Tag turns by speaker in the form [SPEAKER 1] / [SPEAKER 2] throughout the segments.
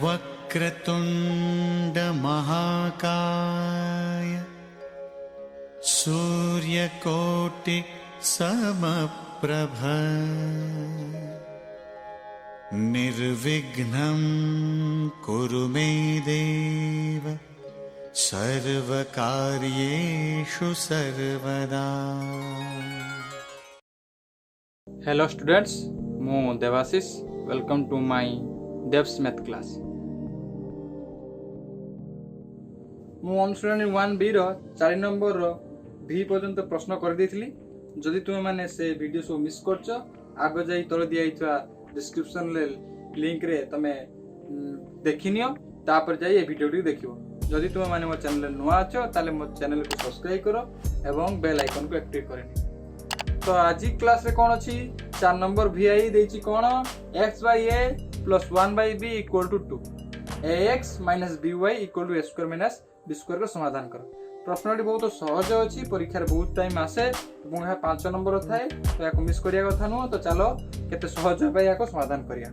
[SPEAKER 1] वक्रतुंड महाकाय सूर्यकोटि समप्रभ निर्विघ्नं कुरु मे देव सर्वकार्येषु सर्वदा।
[SPEAKER 2] हेलो स्टूडेंट्स, मु Debashish. Welcome to my Dev's math class. मु अनुश्रेणी 1B रो 4 नंबर रो भी पर्यंत प्रश्न कर देथिली। जदि तुमे माने से वीडियो सो मिस करछ, आगो जाई तळ दिया हितवा डिस्क्रिप्शन ले लिंक रे तमे देखिनियो, तापर जाई ए वीडियो टी देखियो। जदि तुमे माने मो चैनल नुआ अछो ताले मो चैनल को सब्सक्राइब करो एवं बेल आइकन को एक्टिव करनी। तो आज क्लास रे कोन अछि 4 नंबर VI देछि कोन x/a + 1/b = 2 ax - by = a² - b² को समाधान करो। प्रश्नटी बहुत सहज अछि, परीक्षा रे बहुत टाइम आसे এবং यह 5 नंबर थाए, तो याको मिस करिया कथा नो। तो चलो केते सहज होबा याको समाधान करिया।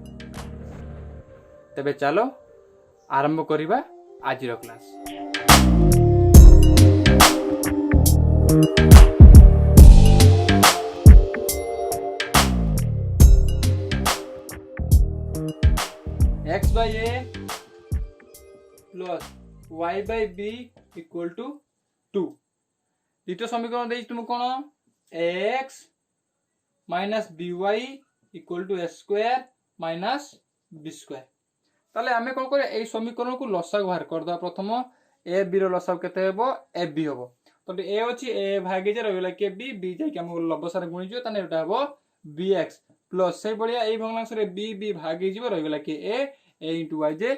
[SPEAKER 2] तबे चलो आरंभ करिबा आजिर class. x/a plus y/b equal to 2। द्वितीय समीकरण देछि तुम कोन ax minus by equal to a square minus b square। ताले आमे कोन करे एई समीकरण को लसागु बाहर कर दो। प्रथम a b रो लसागु केते हेबो ab हेबो। तो a अछि a भागे जे रहला के b जाय के हम लबसारे गुणी जो, तने एटा हेबो bx प्लस से बलिया एई भग्नांश रे b भागे जीवो रहला के a into y जे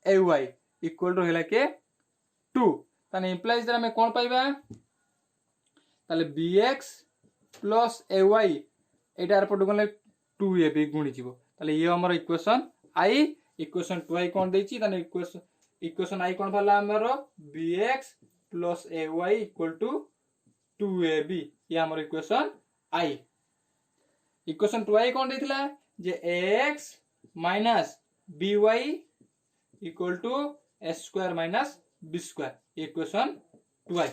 [SPEAKER 2] ay इक्वल टू रहला के 2। ताने इंप्लाइज दर हमें कोन पाइबा, ताले bx plus ay Etah are पटो गले 2ab गुणी जीवो। ताले ये हमर इक्वेशन i, इक्वेशन 2i कोन देछि, ताने इक्वेशन i कोन भला हमर bx plus ay equal to 2ab। ये हमर इक्वेशन i। इक्वेशन 2i कोन देथिला जे ax minus by equal to a square minus b square, equation 2i।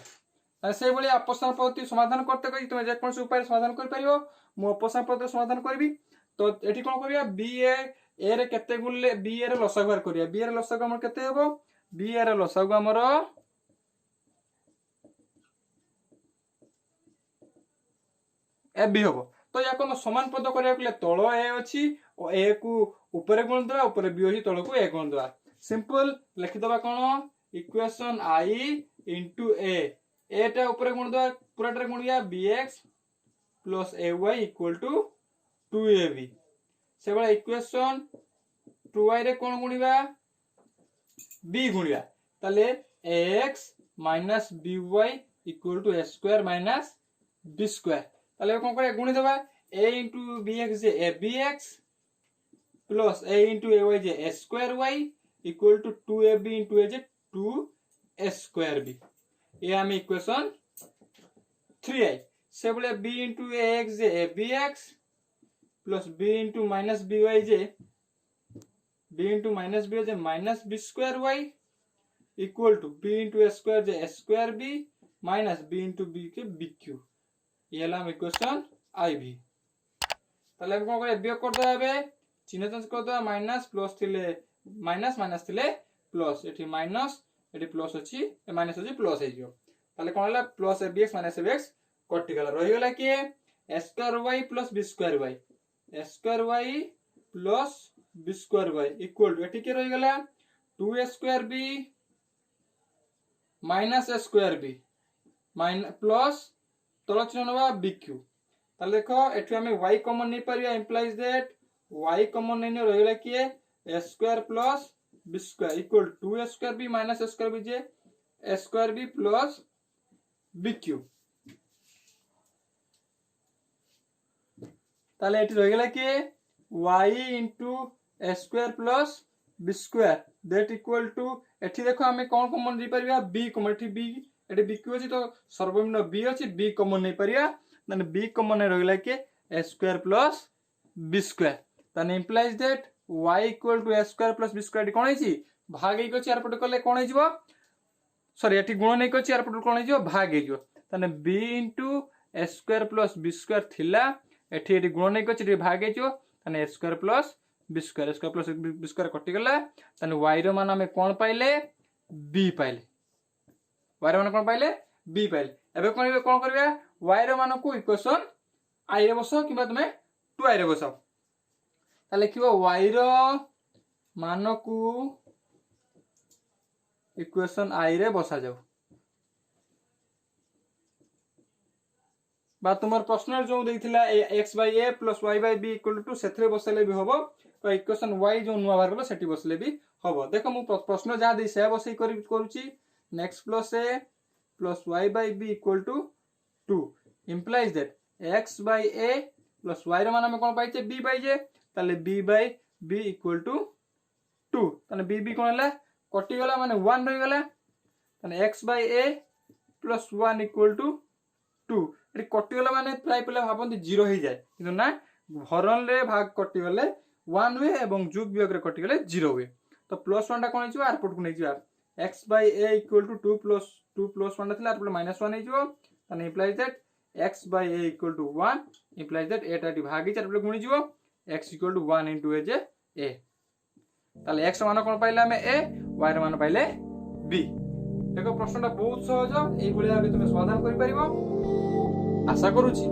[SPEAKER 2] से बली अपसारण पद्धति समाधान करते कहि तुम जे कोन से उपाय समाधान कर परियो। मो अपसारण पद्धति समाधान करबी। तो एठी कोन करिया ba a रे केते गुणले ba रे लसागु बार करिया। ba रे लसागु हमर केते हेबो, ba रे लसागु हमर ab हेबो। तो या कोन समान पद करिया कले तळो a अछि ओ a को ऊपर गुण दवा, ऊपर b अछि तळ को a गुण दवा। सिंपल लिखि दबा कोन इक्वेशन i into a टा ऊपर गुण दवा, पूराटा गुणिया bx plus ay equal to 2ab। से बला इक्वेशन 2i रे कोन गुणिबा b गुणिया, ताले ax minus by equal to a square minus b square। ताले कोन करे गुणी दबा a into bx J abx plus a into ay J a square y equal to 2ab into a J 2a square b। ये हम equation 3i। से बोले b into ax J abx plus b into minus by J b into minus by J minus b square y equal to b into a square J a square b minus b into b के bq। ये हम equation iv। ताले हम कोन करे b कर दो बे चिन्ह change कर दो, माइनस प्लस थिले माइनस माइनस थिले प्लस, एठी माइनस एठी प्लस अछि, ए माइनस अछि प्लस हे जियो। ताले कोन हला प्लस abx माइनस abx कटि गला, रहि गला कि a square y plus b square y, a square y plus b square y equal to एठी के रहि गला 2a square b minus a square b minus plus तळ चिन्ह नबा bq। ताले देखो एठी हमें y कॉमन नै परिया, इंप्लाइज दैट y कॉमन नै रहि गला कि a square plus b square equal to 2a square b minus a square b J a square b plus bq। ताले एठी रहि गला कि y into a square plus b square that equal to एठी देखो हमें कोन कॉमन दे परिया b common, एठी b एठी bq अछि तो सर्वनिम्न b अछि, b कॉमन नै परिया, माने b कॉमन नै रहि गला कि a square plus b square। ताने implies that y equal to a square plus B square कौन है भाग एक अच्छी यार पटे कले कौन है सॉरी ये गुण नहीं अच्छी यार पटे कौन है भाग हो B into A square plus B square थिला एठी एठी गुण नहीं अच्छी भाग हो A square plus B square plus B square कटिगला y रो मान आम कौन पाइले बी पाइले y रो मान कौन पाइले बी पाइले एबे कौन करबा y रो मान को इक्वेशन आई रे बसाओ कि तुम 2i रे बसाओ लिखो y रो मान को इक्वेशन आई रे बसा जाऊ बा तुम प्रश्न जो देथिला x by a plus y by b equal to सेथरे बसले भी हबो तो इक्वेशन y जो नुवा बार गलो सेठी बसले भी हबो देखो मु प्रश्न जा दे से बसई करूची next plus a plus y by b equal to 2 implies that x by a plus y रो मान हम कोन पाइचे b पाइजे ताले b by b equal to 2 ताने b b कोन हला कटि गला माने 1 रहि गला ताने x by a plus 1 equal to 2 eighty कटि गला माने प्राय पिला भाबंती 0 हो जाए किंतु ना हरण रे भाग कटि गले 1 हुए एवं जोग वियोग रे कटि गले 0 हुए तो प्लस 1 टा कोन हिजो आरपोर्ट को नै जियो x by a equal to 2 plus 1 थिला आरपोर्ट -1 नै जियो ताने implies that x by a equal to 1 implies that a टा भाग ही आरपोर्ट गुणी जियो x equal to 1 into a J a ताले x मान कोन पाइले हमें a y मान पाइले b देखो प्रश्नटा बहुत सहज एई भलिया तुम समाधान करि परिबो आशा करूची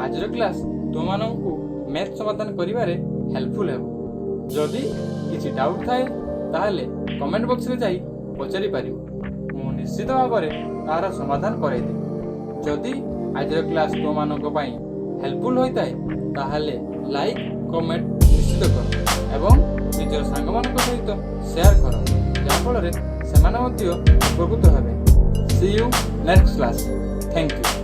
[SPEAKER 2] आज क्लास तुम माननकु मैथ समाधान करिवारे हेल्पफुल हेबो जदि किछि डाउट थाए ताहले कमेंट बॉक्स रे जाई पचारि पारिबो मु निश्चित भाबरे तार समाधान करै दे जदि आज क्लास तुम माननक पई हेल्पफुल होइताय ताहले लाइक कमेंट निश्चित कर एवं निजर सांग मानक सहित शेयर कर जा फल रे सेमाने मध्य उपकृत हेबे see you next class thank you.